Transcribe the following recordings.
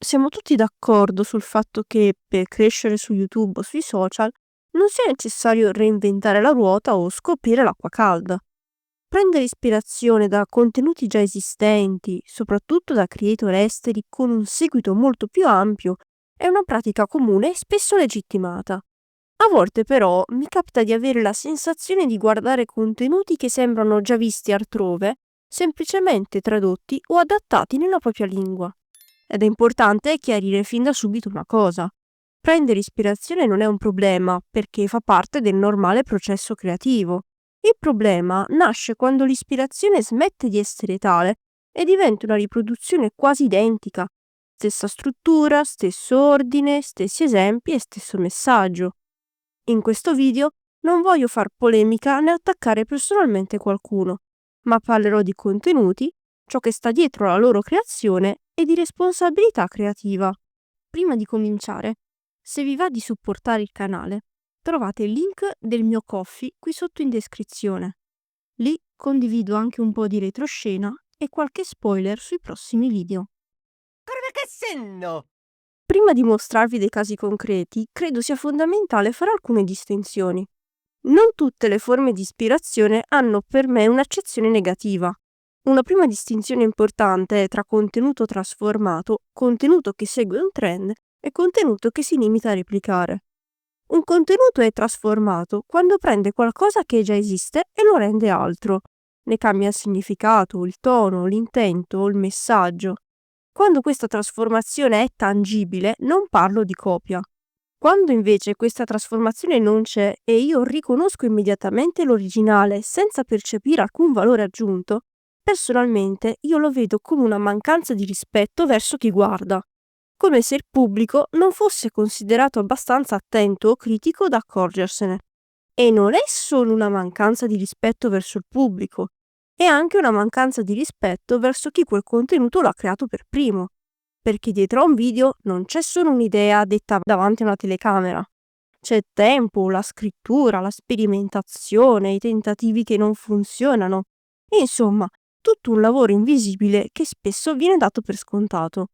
Siamo tutti d'accordo sul fatto che per crescere su YouTube o sui social non sia necessario reinventare la ruota o scoprire l'acqua calda. Prendere ispirazione da contenuti già esistenti, soprattutto da creator esteri con un seguito molto più ampio, è una pratica comune e spesso legittimata. A volte però mi capita di avere la sensazione di guardare contenuti che sembrano già visti altrove, semplicemente tradotti o adattati nella propria lingua. Ed è importante chiarire fin da subito una cosa. Prendere ispirazione non è un problema perché fa parte del normale processo creativo. Il problema nasce quando l'ispirazione smette di essere tale e diventa una riproduzione quasi identica. Stessa struttura, stesso ordine, stessi esempi e stesso messaggio. In questo video non voglio far polemica né attaccare personalmente qualcuno, ma parlerò di contenuti, ciò che sta dietro alla loro creazione e di responsabilità creativa. Prima di cominciare, se vi va di supportare il canale, trovate il link del mio Ko-fi qui sotto in descrizione. Lì condivido anche un po' di retroscena e qualche spoiler sui prossimi video. Prima di mostrarvi dei casi concreti, credo sia fondamentale fare alcune distinzioni. Non tutte le forme di ispirazione hanno per me un'accezione negativa. Una prima distinzione importante è tra contenuto trasformato, contenuto che segue un trend e contenuto che si limita a replicare. Un contenuto è trasformato quando prende qualcosa che già esiste e lo rende altro. Ne cambia il significato, il tono, l'intento o il messaggio. Quando questa trasformazione è tangibile, non parlo di copia. Quando invece questa trasformazione non c'è e io riconosco immediatamente l'originale senza percepire alcun valore aggiunto, personalmente io lo vedo come una mancanza di rispetto verso chi guarda, come se il pubblico non fosse considerato abbastanza attento o critico da accorgersene. E non è solo una mancanza di rispetto verso il pubblico, è anche una mancanza di rispetto verso chi quel contenuto lo ha creato per primo, perché dietro a un video non c'è solo un'idea detta davanti a una telecamera. C'è il tempo, la scrittura, la sperimentazione, i tentativi che non funzionano. Insomma, tutto un lavoro invisibile che spesso viene dato per scontato.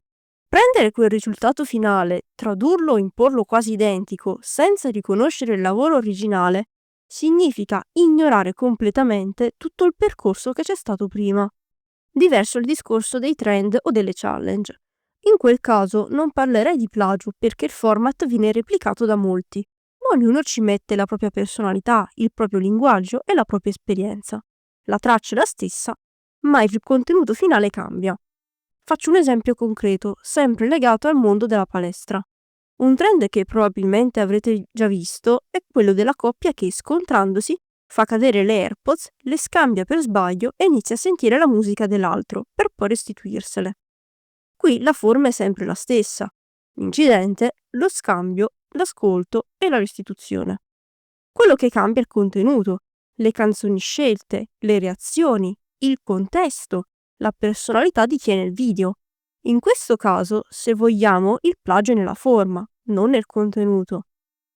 Prendere quel risultato finale, tradurlo o imporlo quasi identico, senza riconoscere il lavoro originale, significa ignorare completamente tutto il percorso che c'è stato prima. Diverso il discorso dei trend o delle challenge. In quel caso non parlerei di plagio perché il format viene replicato da molti, ma ognuno ci mette la propria personalità, il proprio linguaggio e la propria esperienza. La traccia è la stessa, ma il contenuto finale cambia. Faccio un esempio concreto, sempre legato al mondo della palestra. Un trend che probabilmente avrete già visto è quello della coppia che, scontrandosi, fa cadere le AirPods, le scambia per sbaglio e inizia a sentire la musica dell'altro, per poi restituirsele. Qui la forma è sempre la stessa. L'incidente, lo scambio, l'ascolto e la restituzione. Quello che cambia è il contenuto, le canzoni scelte, le reazioni, il contesto, la personalità di chi è nel video. In questo caso, se vogliamo, il plagio è nella forma, non nel contenuto.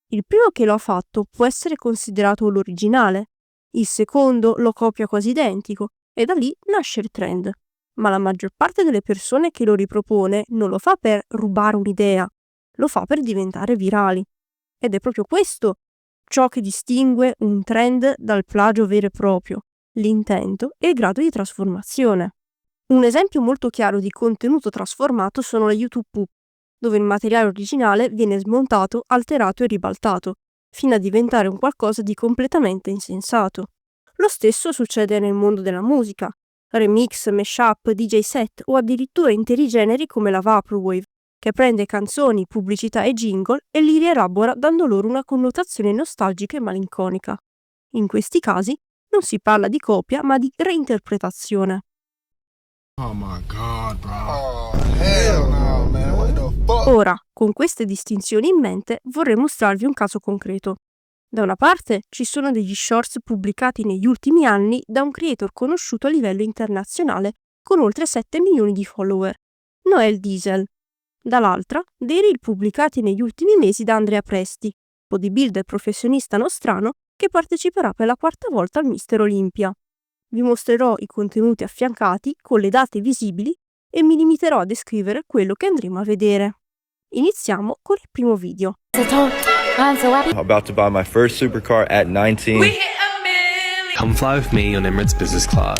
Il primo che lo ha fatto può essere considerato l'originale, il secondo lo copia quasi identico e da lì nasce il trend. Ma la maggior parte delle persone che lo ripropone non lo fa per rubare un'idea, lo fa per diventare virali. Ed è proprio questo ciò che distingue un trend dal plagio vero e proprio, l'intento e il grado di trasformazione. Un esempio molto chiaro di contenuto trasformato sono le YouTube Poop, dove il materiale originale viene smontato, alterato e ribaltato, fino a diventare un qualcosa di completamente insensato. Lo stesso succede nel mondo della musica. Remix, mashup, DJ set o addirittura interi generi come la Vaporwave, che prende canzoni, pubblicità e jingle e li rielabora dando loro una connotazione nostalgica e malinconica. In questi casi non si parla di copia ma di reinterpretazione. Oh my god, bro. Oh, hell no, man. What the fuck? Ora, con queste distinzioni in mente, vorrei mostrarvi un caso concreto. Da una parte ci sono degli shorts pubblicati negli ultimi anni da un creator conosciuto a livello internazionale con oltre 7 milioni di follower, Noel Diesel. Dall'altra, dei reel pubblicati negli ultimi mesi da Andrea Presti, bodybuilder professionista nostrano che parteciperà per la 4ª volta al Mister Olympia. Vi mostrerò i contenuti affiancati con le date visibili e mi limiterò a descrivere quello che andremo a vedere. Iniziamo con il primo video. About to buy my first supercar at 19. We hit a million. Come fly with me on Emirates Business Class.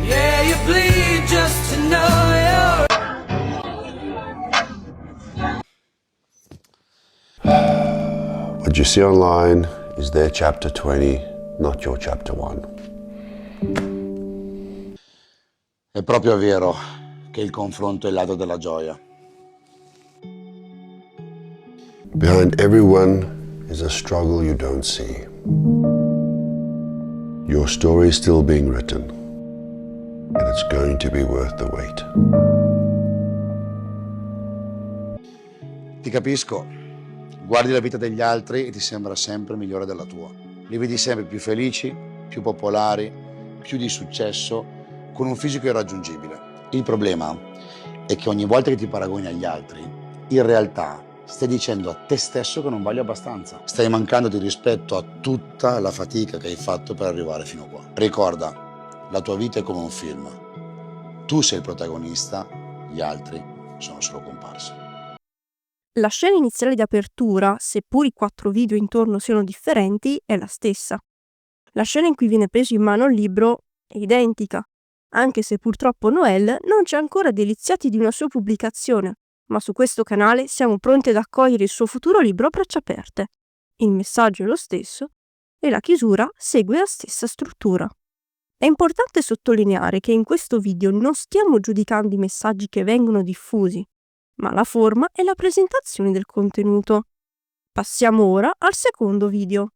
Yeah, you bleed just to know you're. What you see online is their chapter 20, not your chapter 1. È proprio vero che il confronto è il lato della gioia. Behind everyone is a struggle you don't see. Your story is still being written, and it's going to be worth the wait. Ti capisco. Guardi la vita degli altri e ti sembra sempre migliore della tua. Li vedi sempre più felici, più popolari, più di successo, con un fisico irraggiungibile. Il problema è che ogni volta che ti paragoni agli altri, in realtà stai dicendo a te stesso che non vali abbastanza. Stai mancando di rispetto a tutta la fatica che hai fatto per arrivare fino a qua. Ricorda, la tua vita è come un film. Tu sei il protagonista, gli altri sono solo comparsi. La scena iniziale di apertura, seppur i 4 video intorno siano differenti, è la stessa. La scena in cui viene preso in mano il libro è identica, anche se purtroppo Noel non ci ha ancora deliziati di una sua pubblicazione, ma su questo canale siamo pronti ad accogliere il suo futuro libro a braccia aperte. Il messaggio è lo stesso e la chiusura segue la stessa struttura. È importante sottolineare che in questo video non stiamo giudicando i messaggi che vengono diffusi, ma la forma e la presentazione del contenuto. Passiamo ora al secondo video.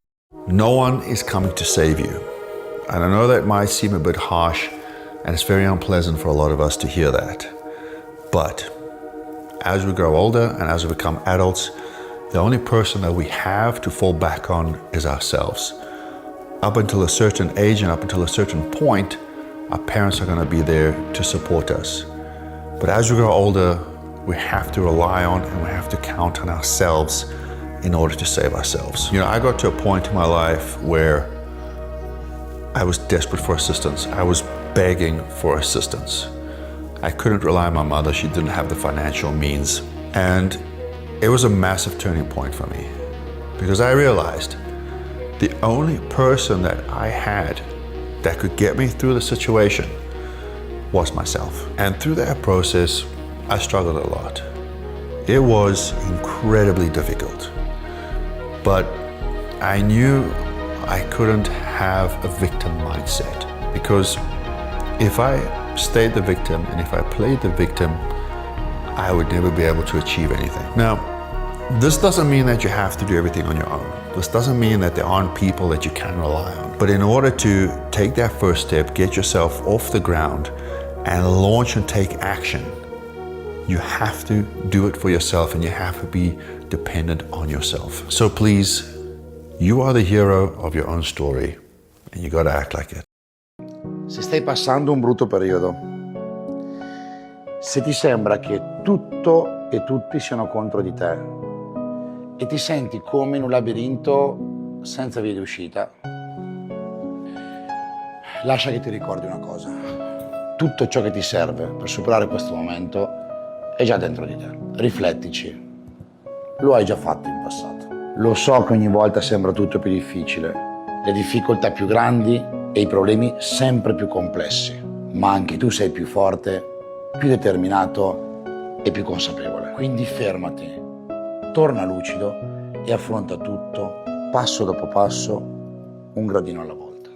No one is coming to save you. And I know that might seem a bit harsh, and it's very unpleasant for a lot of us to hear that. But as we grow older and as we become adults, the only person that we have to fall back on is ourselves. Up until a certain age and up until a certain point, our parents are going to be there to support us. But as we grow older, we have to rely on and we have to count on ourselves in order to save ourselves. You know, I got to a point in my life where I was desperate for assistance. I was begging for assistance. I couldn't rely on my mother. She didn't have the financial means. And it was a massive turning point for me because I realized the only person that I had that could get me through the situation was myself. And through that process, I struggled a lot. It was incredibly difficult, but I knew I couldn't have a victim mindset because if I stayed the victim and if I played the victim, I would never be able to achieve anything. Now, this doesn't mean that you have to do everything on your own. This doesn't mean that there aren't people that you can rely on. But in order to take that first step, get yourself off the ground and launch and take action, you have to do it for yourself and you have to be dependent on yourself. So please, you are the hero of your own story and you gotta act like it. Se stai passando un brutto periodo, se ti sembra che tutto e tutti siano contro di te e ti senti come in un labirinto senza via di uscita, lascia che ti ricordi una cosa. Tutto ciò che ti serve per superare questo momento è già dentro di te. Riflettici. Lo hai già fatto in passato. Lo so che ogni volta sembra tutto più difficile, le difficoltà più grandi e i problemi sempre più complessi, ma anche tu sei più forte, più determinato e più consapevole. Quindi fermati, torna lucido e affronta tutto, passo dopo passo, un gradino alla volta.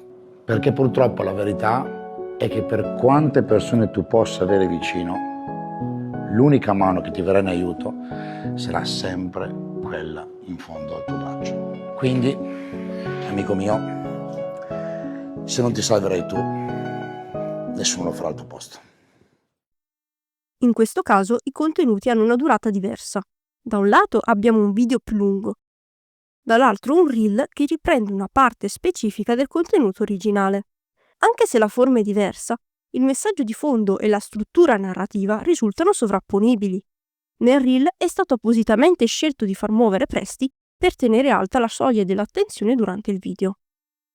Perché purtroppo la verità è che per quante persone tu possa avere vicino, l'unica mano che ti verrà in aiuto sarà sempre quella in fondo al tuo braccio. Quindi, amico mio, se non ti salverai tu, nessuno lo farà al tuo posto. In questo caso i contenuti hanno una durata diversa. Da un lato abbiamo un video più lungo, dall'altro un reel che riprende una parte specifica del contenuto originale. Anche se la forma è diversa, il messaggio di fondo e la struttura narrativa risultano sovrapponibili. Nel reel è stato appositamente scelto di far muovere Presti per tenere alta la soglia dell'attenzione durante il video.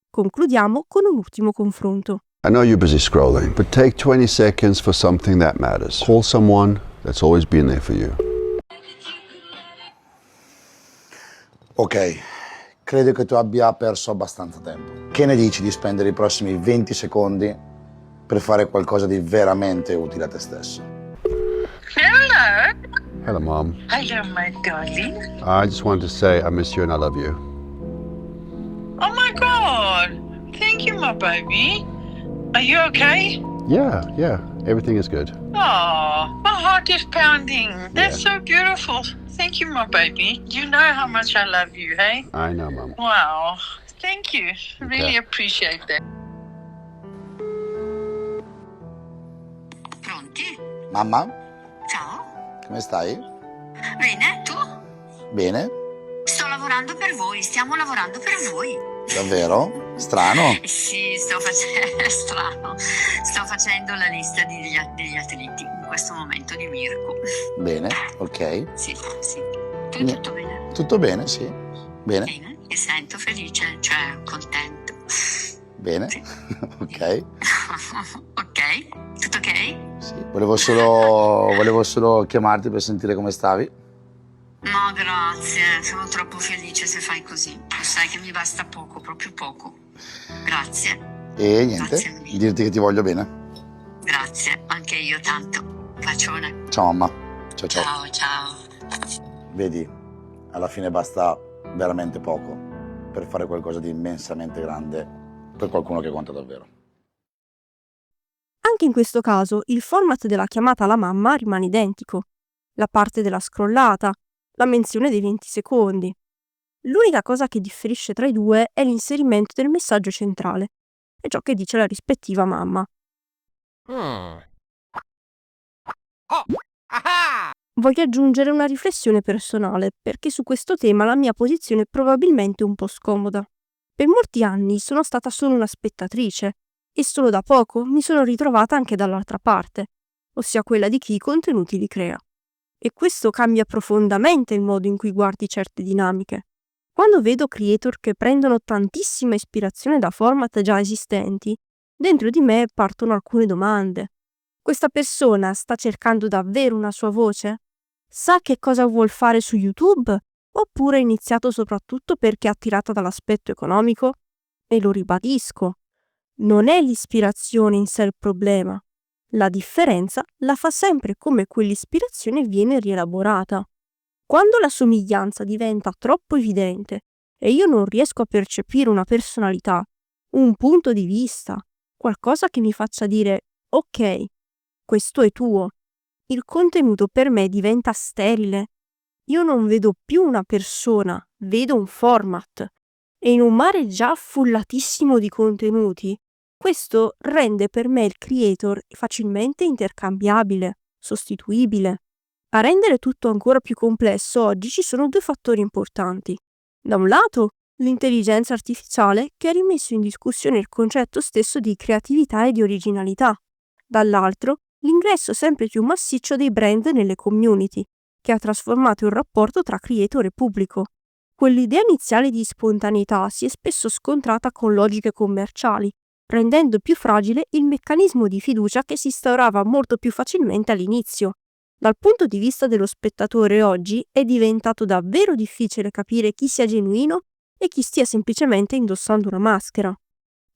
Concludiamo con un ultimo confronto. I know you're busy scrolling, but take 20 seconds for something that matters. Call someone that's always been there for you. Ok, credo che tu abbia perso abbastanza tempo. Che ne dici di spendere i prossimi 20 secondi per fare qualcosa di veramente utile a te stesso? Hello. Hello, Mom. Hello, my darling. I just wanted to say I miss you and I love you. Oh my God. Thank you, my baby. Are you okay? Yeah, everything is good. Oh, my heart is pounding. That's so beautiful. Thank you, my baby. You know how much I love you, hey? I know, Mom. Wow. Thank you. Really appreciate that. Pronti? Mamma, Ciao. come stai? Bene, tu? Bene? Sto lavorando per voi, stiamo lavorando per voi. Davvero? Strano? Sì, strano. Sto facendo la lista degli atleti in questo momento di Mirko. Bene, ok. Sì. Tu tutto bene? Tutto bene, sì. Bene, Bene, mi sento felice, cioè contento. bene. Sì. Ok. Ok? Tutto ok? Sì. Volevo solo chiamarti per sentire come stavi. No, grazie, sono troppo felice se fai così. Lo sai che mi basta poco, proprio poco. Grazie. E niente, Grazie mille. dirti che ti voglio bene. Grazie, anche io tanto. Bacione. Ciao mamma. Ciao. Ciao. Vedi, alla fine basta veramente poco per fare qualcosa di immensamente grande per qualcuno che conta davvero. Anche in questo caso il format della chiamata alla mamma rimane identico. La parte della scrollata, la menzione dei 20 secondi. L'unica cosa che differisce tra i due è l'inserimento del messaggio centrale e ciò che dice la rispettiva mamma. Voglio aggiungere una riflessione personale perché su questo tema la mia posizione è probabilmente un po' scomoda. Per molti anni sono stata solo una spettatrice e solo da poco mi sono ritrovata anche dall'altra parte, ossia quella di chi i contenuti li crea. E questo cambia profondamente il modo in cui guardi certe dinamiche. Quando vedo creator che prendono tantissima ispirazione da format già esistenti, dentro di me partono alcune domande. Questa persona sta cercando davvero una sua voce? Sa che cosa vuol fare su YouTube? Oppure ha iniziato soprattutto perché è attirata dall'aspetto economico? E lo ribadisco, non è l'ispirazione in sé il problema. La differenza la fa sempre come quell'ispirazione viene rielaborata. Quando la somiglianza diventa troppo evidente e io non riesco a percepire una personalità, un punto di vista, qualcosa che mi faccia dire ok, questo è tuo, il contenuto per me diventa sterile. Io non vedo più una persona, vedo un format. E in un mare già affollatissimo di contenuti, questo rende per me il creator facilmente intercambiabile, sostituibile. A rendere tutto ancora più complesso oggi ci sono due fattori importanti. Da un lato, l'intelligenza artificiale che ha rimesso in discussione il concetto stesso di creatività e di originalità. Dall'altro, l'ingresso sempre più massiccio dei brand nelle community, che ha trasformato il rapporto tra creator e pubblico. Quell'idea iniziale di spontaneità si è spesso scontrata con logiche commerciali, rendendo più fragile il meccanismo di fiducia che si instaurava molto più facilmente all'inizio. Dal punto di vista dello spettatore oggi è diventato davvero difficile capire chi sia genuino e chi stia semplicemente indossando una maschera.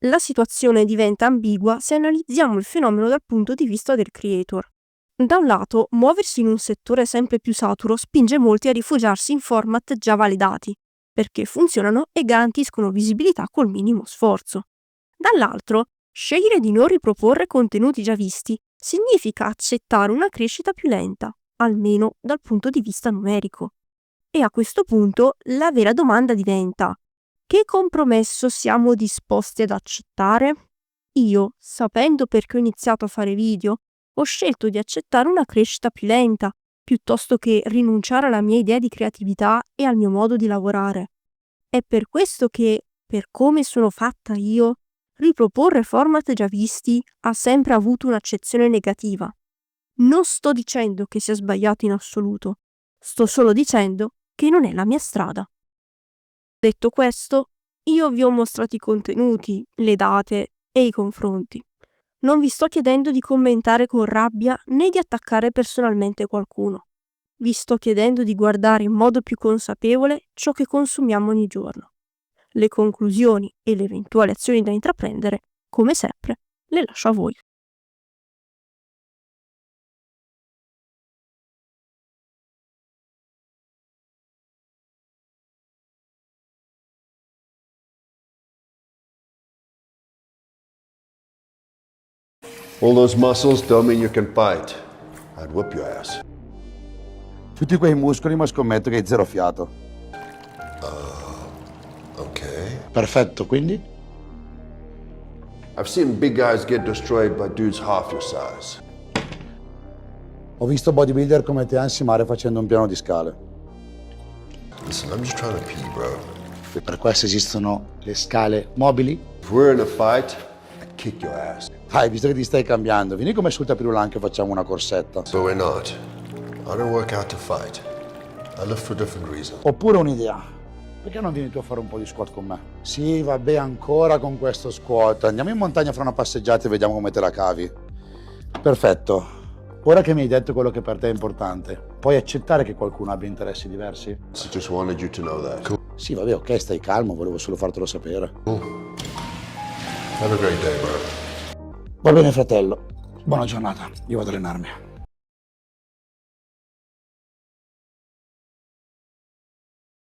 La situazione diventa ambigua se analizziamo il fenomeno dal punto di vista del creator. Da un lato, muoversi in un settore sempre più saturo spinge molti a rifugiarsi in format già validati, perché funzionano e garantiscono visibilità col minimo sforzo. Dall'altro, scegliere di non riproporre contenuti già visti significa accettare una crescita più lenta, almeno dal punto di vista numerico. E a questo punto la vera domanda diventa: che compromesso siamo disposti ad accettare? Io, sapendo perché ho iniziato a fare video, ho scelto di accettare una crescita più lenta, piuttosto che rinunciare alla mia idea di creatività e al mio modo di lavorare. È per questo che, per come sono fatta io, riproporre format già visti ha sempre avuto un'accezione negativa. Non sto dicendo che sia sbagliato in assoluto, sto solo dicendo che non è la mia strada. Detto questo, Io vi ho mostrato i contenuti, le date e i confronti. Non vi sto chiedendo di commentare con rabbia né di attaccare personalmente qualcuno. Vi sto chiedendo di guardare in modo più consapevole ciò che consumiamo ogni giorno. Le conclusioni e le eventuali azioni da intraprendere, come sempre, le lascio a voi. All those muscles don't mean you can fight. I'd whip your ass. Tutti quei muscoli, ma scommetto che hai zero fiato. Okay. Perfetto, quindi? I've seen big guys get destroyed by dudes half your size. Ho visto bodybuilder come te ansimare facendo un piano di scale. Listen, I'm just trying to pee, bro. E per questo esistono le scale mobili? If we're in a fight, I'd kick your ass. Hai visto che ti stai cambiando, vieni come sul tapirulan che facciamo una corsetta. But we're not. I don't work out to fight. I live for different reasons. Oppure un'idea. Perché non vieni tu a fare un po' di squat con me? Sì, vabbè, ancora con questo squat. Andiamo in montagna a fare una passeggiata e vediamo come te la cavi. Perfetto. Ora che mi hai detto quello che per te è importante, puoi accettare che qualcuno abbia interessi diversi? I just wanted you to know that. Cool. Sì, vabbè, ok, stai calmo, volevo solo fartelo sapere. Cool. Have a great day, bro. Va bene, fratello. Buona giornata. Io vado ad allenarmi.